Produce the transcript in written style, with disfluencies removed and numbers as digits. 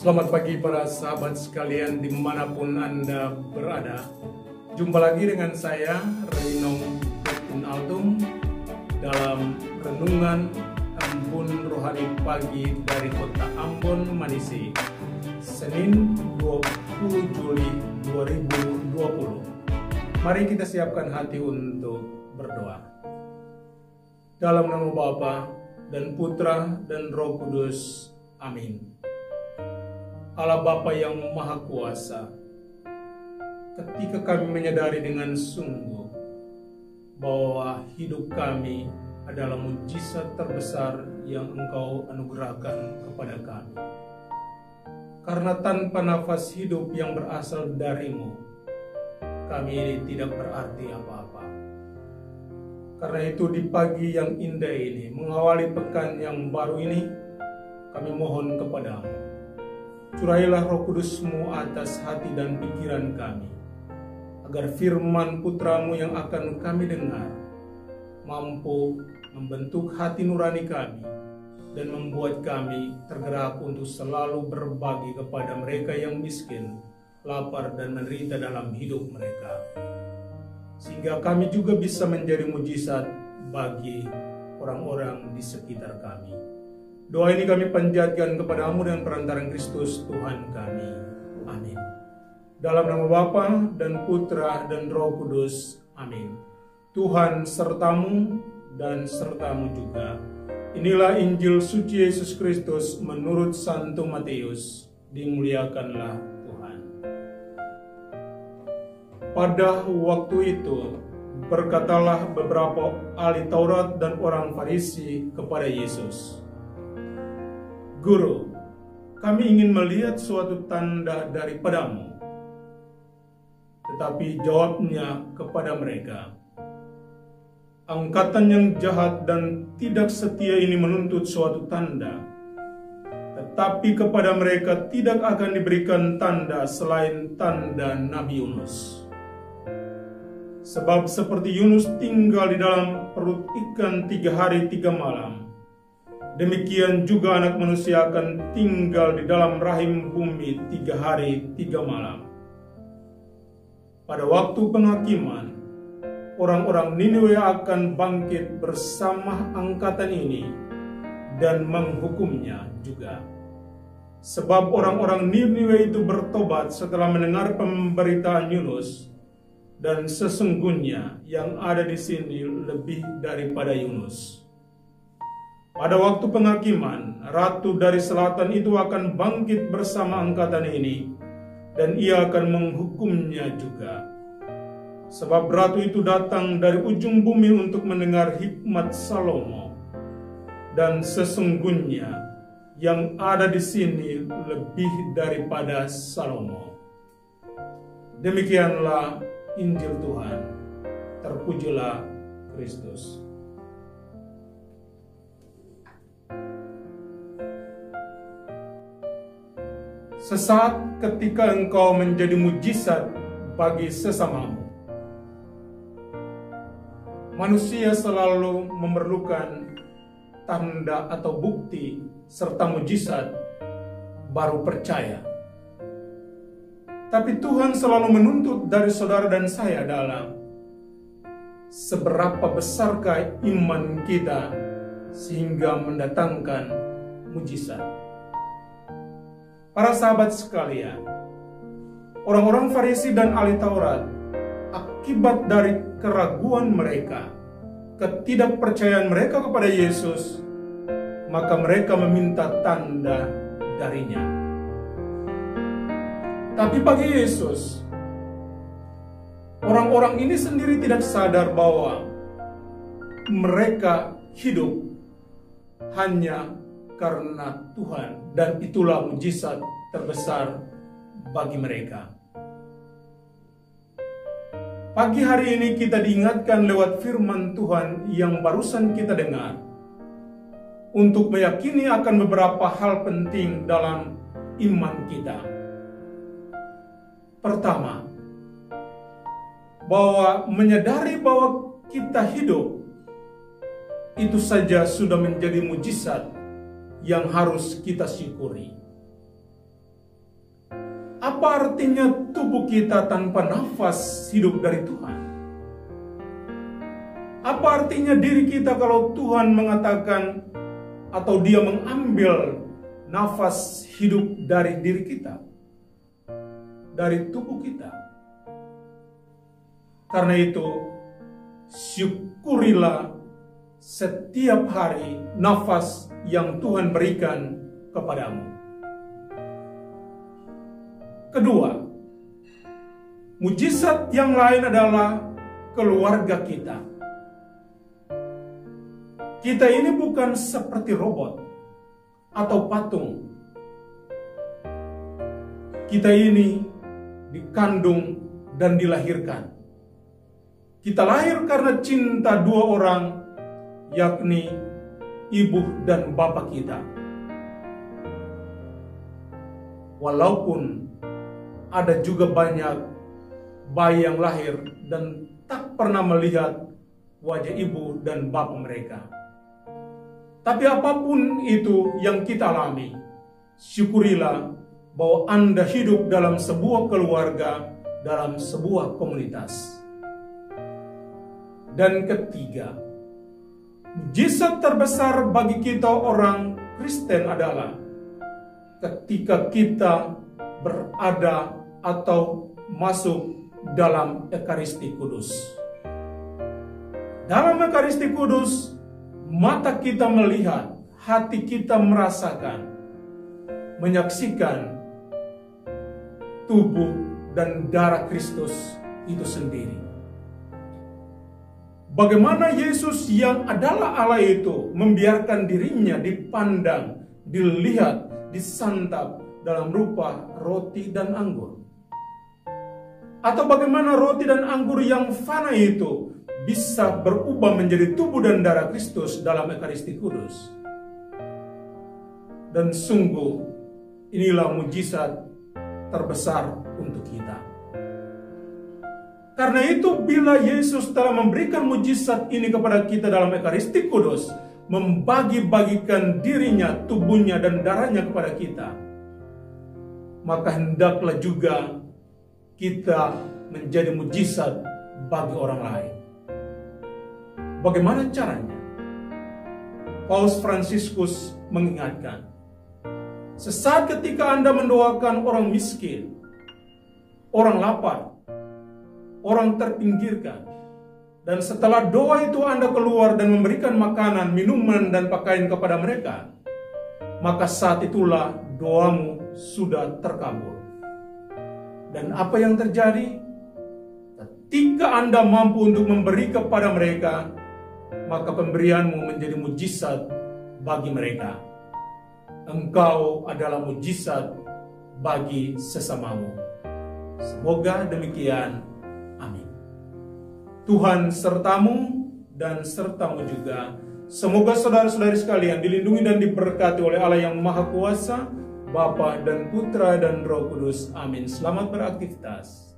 Selamat pagi para sahabat sekalian dimanapun Anda berada. Jumpa lagi dengan saya, Reinong Altum, dalam Renungan Embun Rohani Pagi dari Kota Ambon, Manisi, Senin 20 Juli 2020. Mari kita siapkan hati untuk berdoa. Dalam nama Bapa dan Putra dan Roh Kudus. Amin. Allah Bapa yang Maha Kuasa, ketika kami menyadari dengan sungguh bahwa hidup kami adalah mujizat terbesar yang Engkau anugerahkan kepada kami. Karena tanpa nafas hidup yang berasal dari-Mu, kami ini tidak berarti apa-apa. Karena itu di pagi yang indah ini, mengawali pekan yang baru ini, kami mohon kepada-Mu. Curailah Roh Kudus-Mu atas hati dan pikiran kami, agar firman Putra-Mu yang akan kami dengar mampu membentuk hati nurani kami dan membuat kami tergerak untuk selalu berbagi kepada mereka yang miskin, lapar dan menderita dalam hidup mereka. Sehingga kami juga bisa menjadi mujizat bagi orang-orang di sekitar kami. Doa ini kami panjatkan kepada-Mu dengan perantaraan Kristus Tuhan kami. Amin. Dalam nama Bapa dan Putra dan Roh Kudus. Amin. Tuhan serta-Mu dan serta-Mu juga. Inilah Injil suci Yesus Kristus menurut Santo Matius. Dimuliakanlah Tuhan. Pada waktu itu, berkatalah beberapa ahli Taurat dan orang Farisi kepada Yesus, "Guru, kami ingin melihat suatu tanda daripada-Mu." Tetapi jawabnya kepada mereka, "Angkatan yang jahat dan tidak setia ini menuntut suatu tanda, tetapi kepada mereka tidak akan diberikan tanda selain tanda Nabi Yunus. Sebab seperti Yunus tinggal di dalam perut ikan 3 hari 3 malam, demikian juga Anak Manusia akan tinggal di dalam rahim bumi 3 hari 3 malam. Pada waktu penghakiman, orang-orang Niniwe akan bangkit bersama angkatan ini dan menghukumnya juga. Sebab orang-orang Niniwe itu bertobat setelah mendengar pemberitaan Yunus, dan sesungguhnya yang ada di sini lebih daripada Yunus. Pada waktu penghakiman, Ratu dari Selatan itu akan bangkit bersama angkatan ini, dan ia akan menghukumnya juga. Sebab Ratu itu datang dari ujung bumi untuk mendengar hikmat Salomo, dan sesungguhnya yang ada di sini lebih daripada Salomo." Demikianlah Injil Tuhan. Terpujilah Kristus. Sesaat ketika engkau menjadi mujizat bagi sesamamu. Manusia selalu memerlukan tanda atau bukti serta mujizat baru percaya. Tapi Tuhan selalu menuntut dari saudara dan saya dalam seberapa besarkah iman kita sehingga mendatangkan mujizat. Para sahabat sekalian, orang-orang Farisi dan ahli Taurat, akibat dari keraguan mereka, ketidakpercayaan mereka kepada Yesus, maka mereka meminta tanda darinya. Tapi bagi Yesus, orang-orang ini sendiri tidak sadar bahwa mereka hidup hanya karena Tuhan, dan itulah mujizat terbesar bagi mereka. Pagi hari ini kita diingatkan lewat firman Tuhan yang barusan kita dengar untuk meyakini akan beberapa hal penting dalam iman kita. Pertama, bahwa menyadari bahwa kita hidup itu saja sudah menjadi mujizat yang harus kita syukuri. Apa artinya tubuh kita tanpa nafas hidup dari Tuhan? Apa artinya diri kita kalau Tuhan mengatakan atau Dia mengambil nafas hidup dari diri kita, dari tubuh kita? Karena itu, syukurilah setiap hari nafas yang Tuhan berikan kepadamu. Kedua, mujizat yang lain adalah keluarga kita. Kita ini bukan seperti robot atau patung. Kita ini dikandung dan dilahirkan. Kita lahir karena cinta dua orang, yakni ibu dan bapak kita. Walaupun ada juga banyak bayi yang lahir dan tak pernah melihat wajah ibu dan bapak mereka. Tapi apapun itu yang kita alami, syukurilah bahwa Anda hidup dalam sebuah keluarga, dalam sebuah komunitas. Dan ketiga, mujizat terbesar bagi kita orang Kristen adalah ketika kita berada atau masuk dalam Ekaristi Kudus. Dalam Ekaristi Kudus, mata kita melihat, hati kita merasakan, menyaksikan tubuh dan darah Kristus itu sendiri. Bagaimana Yesus yang adalah Allah itu membiarkan dirinya dipandang, dilihat, disantap dalam rupa roti dan anggur. Atau bagaimana roti dan anggur yang fana itu bisa berubah menjadi tubuh dan darah Kristus dalam Ekaristi Kudus. Dan sungguh inilah mujizat terbesar untuk kita. Karena itu bila Yesus telah memberikan mujizat ini kepada kita dalam Ekaristi Kudus, membagi-bagikan dirinya, tubuhnya dan darahnya kepada kita, maka hendaklah juga kita menjadi mujizat bagi orang lain. Bagaimana caranya? Paus Fransiskus mengingatkan, sesaat ketika Anda mendoakan orang miskin, orang lapar, orang terpinggirkan, dan setelah doa itu Anda keluar dan memberikan makanan, minuman, dan pakaian kepada mereka, maka saat itulah doamu sudah terkabul. Dan apa yang terjadi? Ketika Anda mampu untuk memberi kepada mereka, maka pemberianmu menjadi mujizat bagi mereka. Engkau adalah mujizat bagi sesamamu. Semoga demikian. Amin. Tuhan sertamu dan sertamu juga. Semoga saudara-saudari sekalian dilindungi dan diberkati oleh Allah yang Maha Kuasa, Bapa dan Putra dan Roh Kudus. Amin. Selamat beraktivitas.